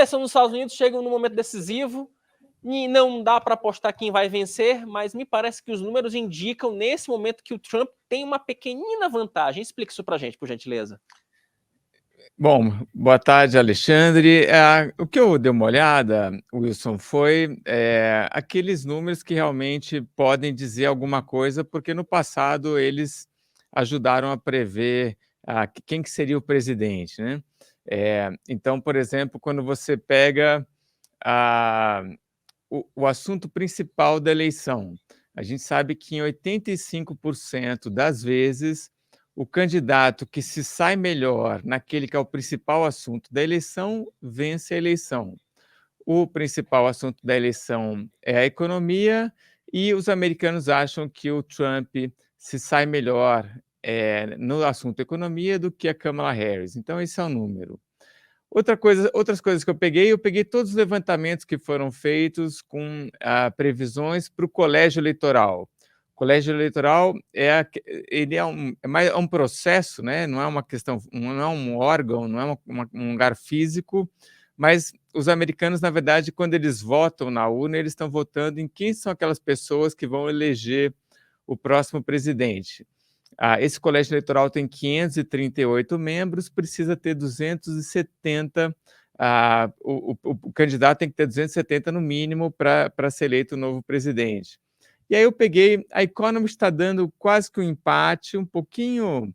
eleição nos Estados Unidos chega num momento decisivo e não dá para apostar quem vai vencer, mas me parece que os números indicam nesse momento que o Trump tem uma pequenina vantagem. Explique isso para a gente, por gentileza. Bom, boa tarde, Alexandre. O que eu dei uma olhada, Wilson, foi aqueles números que realmente podem dizer alguma coisa, porque no passado eles ajudaram a prever quem que seria o presidente, né? Então, por exemplo, quando você pega o assunto principal da eleição, a gente sabe que em 85% das vezes o candidato que se sai melhor naquele que é o principal assunto da eleição vence a eleição. O principal assunto da eleição é a economia e os americanos acham que o Trump se sai melhor no assunto economia do que a Kamala Harris. Então, esse é o número. Outras coisas que eu peguei todos os levantamentos que foram feitos com previsões para o colégio eleitoral. O colégio eleitoral ele é um processo, né? Não é uma questão, não é um órgão, não é um lugar físico, mas os americanos, na verdade, quando eles votam na urna, eles estão votando em quem são aquelas pessoas que vão eleger o próximo presidente. Esse colégio eleitoral tem 538 membros, precisa ter 270. O candidato tem que ter 270 no mínimo para ser eleito o novo presidente. E aí eu peguei, a Economist está dando quase que um empate, um pouquinho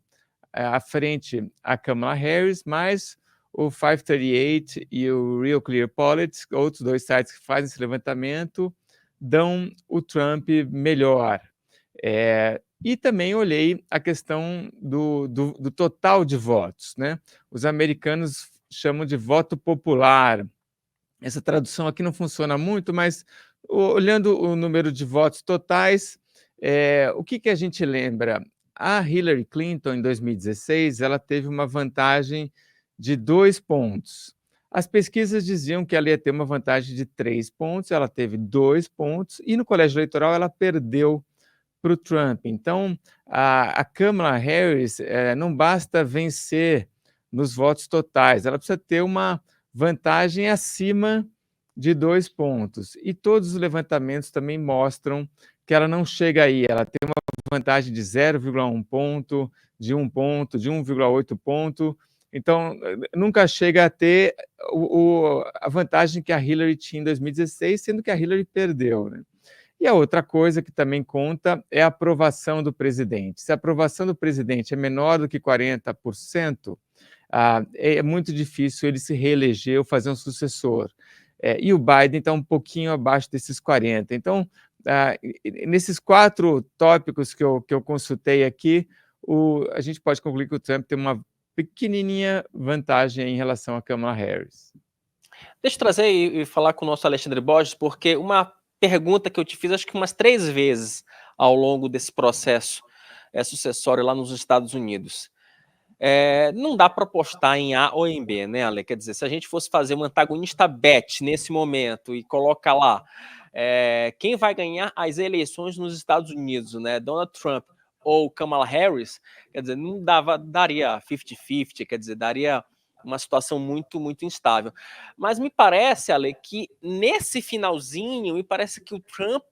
à frente a Kamala Harris, mas o 538 e o Real Clear Politics, outros dois sites que fazem esse levantamento, dão o Trump melhor. E também olhei a questão do total de votos, né? Os americanos chamam de voto popular. Essa tradução aqui não funciona muito, mas olhando o número de votos totais, o que a gente lembra? A Hillary Clinton, em 2016, ela teve uma vantagem de 2 pontos. As pesquisas diziam que ela ia ter uma vantagem de 3 pontos, ela teve 2 pontos, e no colégio eleitoral ela perdeu para o Trump. Então, a Kamala Harris não basta vencer nos votos totais, ela precisa ter uma vantagem acima de 2 pontos. E todos os levantamentos também mostram que ela não chega aí, ela tem uma vantagem de 0,1 ponto, de 1 ponto, de 1,8 ponto. Então, nunca chega a ter a vantagem que a Hillary tinha em 2016, sendo que a Hillary perdeu, né? E a outra coisa que também conta é a aprovação do presidente. Se a aprovação do presidente é menor do que 40%, é muito difícil ele se reeleger ou fazer um sucessor. E o Biden está um pouquinho abaixo desses 40%. Então, nesses 4 tópicos que eu consultei aqui, a gente pode concluir que o Trump tem uma pequenininha vantagem em relação a Kamala Harris. Deixa eu trazer e falar com o nosso Alexandre Borges, porque uma pergunta que eu te fiz acho que umas 3 vezes ao longo desse processo sucessório lá nos Estados Unidos. Não dá para apostar em A ou em B, né, Ale? Quer dizer, se a gente fosse fazer um antagonista bet nesse momento e colocar lá quem vai ganhar as eleições nos Estados Unidos, né, Donald Trump ou Kamala Harris, quer dizer, não daria 50-50, quer dizer, daria uma situação muito, muito instável. Mas me parece, Ale, que nesse finalzinho, me parece que o Trump,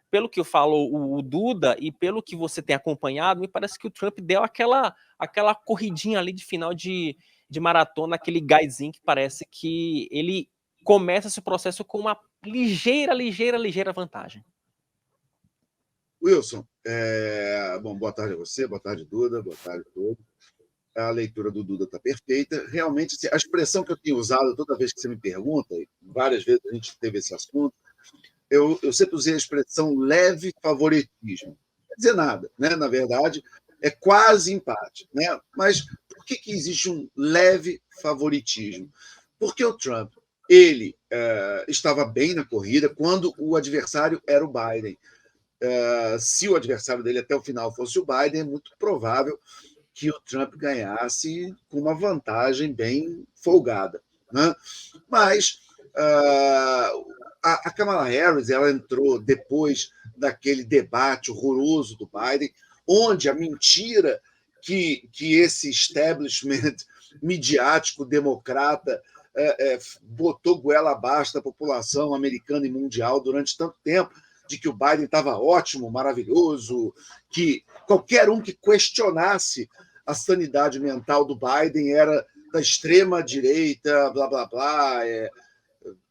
pelo que falou o Duda e pelo que você tem acompanhado, me parece que o Trump deu aquela corridinha ali de final de maratona, aquele gásinho que parece que ele começa esse processo com uma ligeira vantagem. Wilson, bom, boa tarde a você, boa tarde, Duda, boa tarde a todos. A leitura do Duda está perfeita. Realmente, a expressão que eu tenho usado toda vez que você me pergunta, e várias vezes a gente teve esse assunto, eu sempre usei a expressão leve favoritismo. Não quer dizer nada, né? Na verdade, é quase empate. Né? Mas por que existe um leve favoritismo? Porque o Trump ele estava bem na corrida quando o adversário era o Biden. Se o adversário dele até o final fosse o Biden, é muito provável que o Trump ganhasse com uma vantagem bem folgada. Né? Mas a Kamala Harris ela entrou depois daquele debate horroroso do Biden, onde a mentira que esse establishment midiático democrata botou goela abaixo da população americana e mundial durante tanto tempo, de que o Biden estava ótimo, maravilhoso, que qualquer um que questionasse a sanidade mental do Biden era da extrema-direita, blá, blá, blá,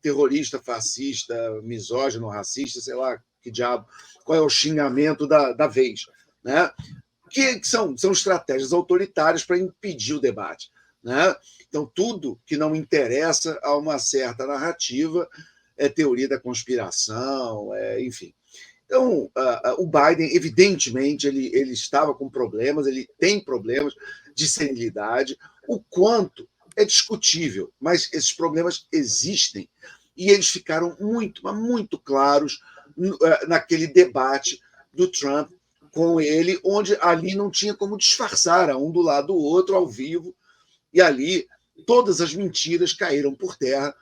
terrorista, fascista, misógino, racista, sei lá que diabo, qual é o xingamento da vez, né? Que são estratégias autoritárias para impedir o debate, né? Então, tudo que não interessa a uma certa narrativa é teoria da conspiração, enfim. Então, o Biden, evidentemente, ele estava com problemas, ele tem problemas de senilidade, o quanto é discutível, mas esses problemas existem e eles ficaram muito, mas muito claros naquele debate do Trump com ele, onde ali não tinha como disfarçar, um do lado do outro, ao vivo, e ali todas as mentiras caíram por terra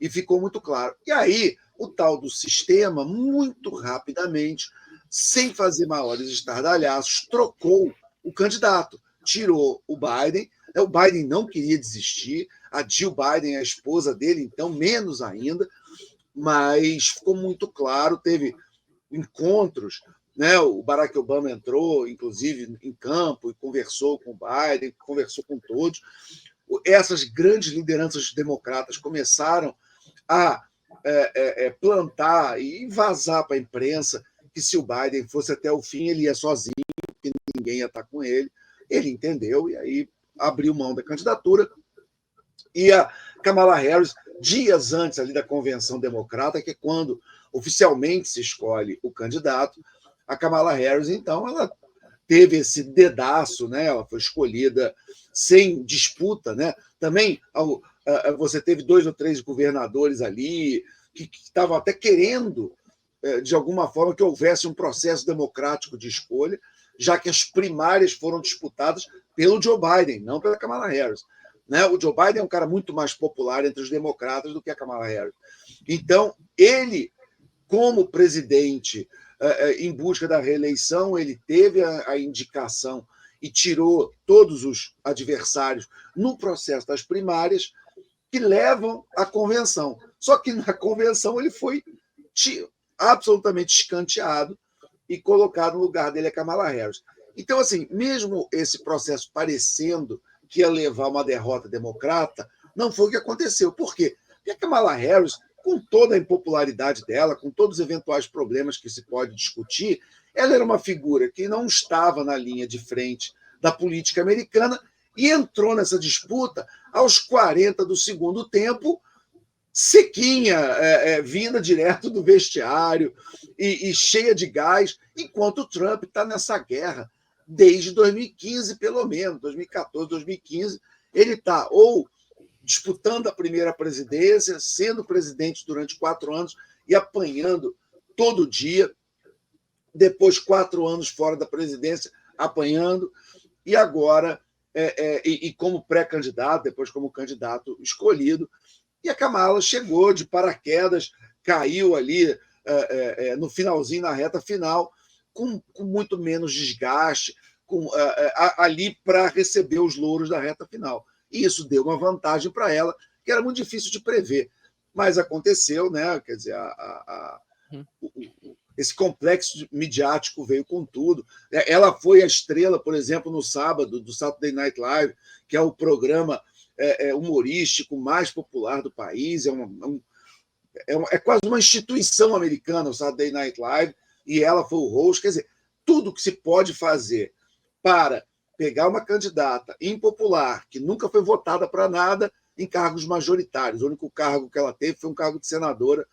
e ficou muito claro. E aí, o tal do sistema, muito rapidamente, sem fazer maiores estardalhaços, trocou o candidato, tirou o Biden. O Biden não queria desistir, a Jill Biden, a esposa dele, então, menos ainda, mas ficou muito claro, teve encontros, né? O Barack Obama entrou, inclusive, em campo e conversou com o Biden, conversou com todos. Essas grandes lideranças democratas começaram a plantar e vazar para a imprensa que se o Biden fosse até o fim, ele ia sozinho, que ninguém ia estar com ele. Ele entendeu e aí abriu mão da candidatura. E a Kamala Harris, dias antes ali da convenção democrata, que é quando oficialmente se escolhe o candidato, a Kamala Harris, então, ela teve esse dedaço, né? Ela foi escolhida sem disputa, né? Também você teve 2 ou 3 governadores ali que estavam até querendo, de alguma forma, que houvesse um processo democrático de escolha, já que as primárias foram disputadas pelo Joe Biden, não pela Kamala Harris. Né? O Joe Biden é um cara muito mais popular entre os democratas do que a Kamala Harris. Então, ele, como presidente, em busca da reeleição, ele teve a indicação e tirou todos os adversários no processo das primárias que levam à convenção. Só que na convenção ele foi absolutamente escanteado e colocado no lugar dele a Kamala Harris. Então, assim, mesmo esse processo parecendo que ia levar a uma derrota democrata, não foi o que aconteceu. Por quê? Porque a Kamala Harris, com toda a impopularidade dela, com todos os eventuais problemas que se pode discutir, ela era uma figura que não estava na linha de frente da política americana e entrou nessa disputa aos 40 do segundo tempo, sequinha, vinda direto do vestiário e cheia de gás, enquanto o Trump está nessa guerra desde 2015, pelo menos, 2014, 2015, ele está ou disputando a primeira presidência, sendo presidente durante 4 anos e apanhando todo dia, depois 4 anos fora da presidência, apanhando, e agora, como pré-candidato, depois como candidato escolhido, e a Kamala chegou de paraquedas, caiu ali no finalzinho, na reta final, com muito menos desgaste, ali para receber os louros da reta final. E isso deu uma vantagem para ela, que era muito difícil de prever. Mas aconteceu, né? Quer dizer, esse complexo midiático veio com tudo. Ela foi a estrela, por exemplo, no sábado, do Saturday Night Live, que é o programa humorístico mais popular do país. É quase uma instituição americana, o Saturday Night Live, e ela foi o host. Quer dizer, tudo que se pode fazer para pegar uma candidata impopular, que nunca foi votada para nada em cargos majoritários. O único cargo que ela teve foi um cargo de senadora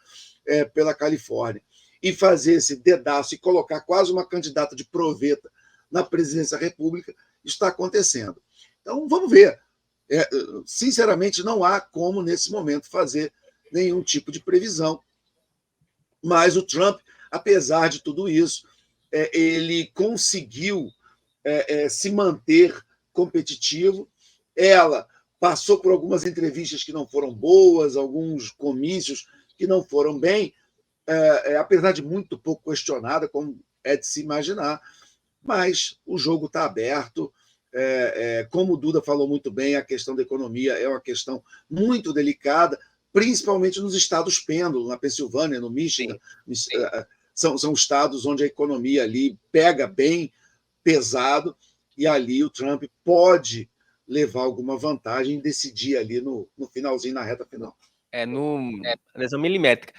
pela Califórnia. E fazer esse dedaço e colocar quase uma candidata de proveta na presidência da República, está acontecendo. Então, vamos ver. Sinceramente, não há como, nesse momento, fazer nenhum tipo de previsão. Mas o Trump, apesar de tudo isso, ele conseguiu se manter competitivo. Ela passou por algumas entrevistas que não foram boas, alguns comícios que não foram bem, apesar de muito pouco questionada, como é de se imaginar, mas o jogo está aberto, Como o Duda falou muito bem, a questão da economia é uma questão muito delicada, principalmente nos estados pêndulo, na Pensilvânia, no Michigan. São estados onde a economia ali pega bem pesado, e ali o Trump pode levar alguma vantagem e decidir ali no finalzinho, na reta final. Na lesão milimétrica.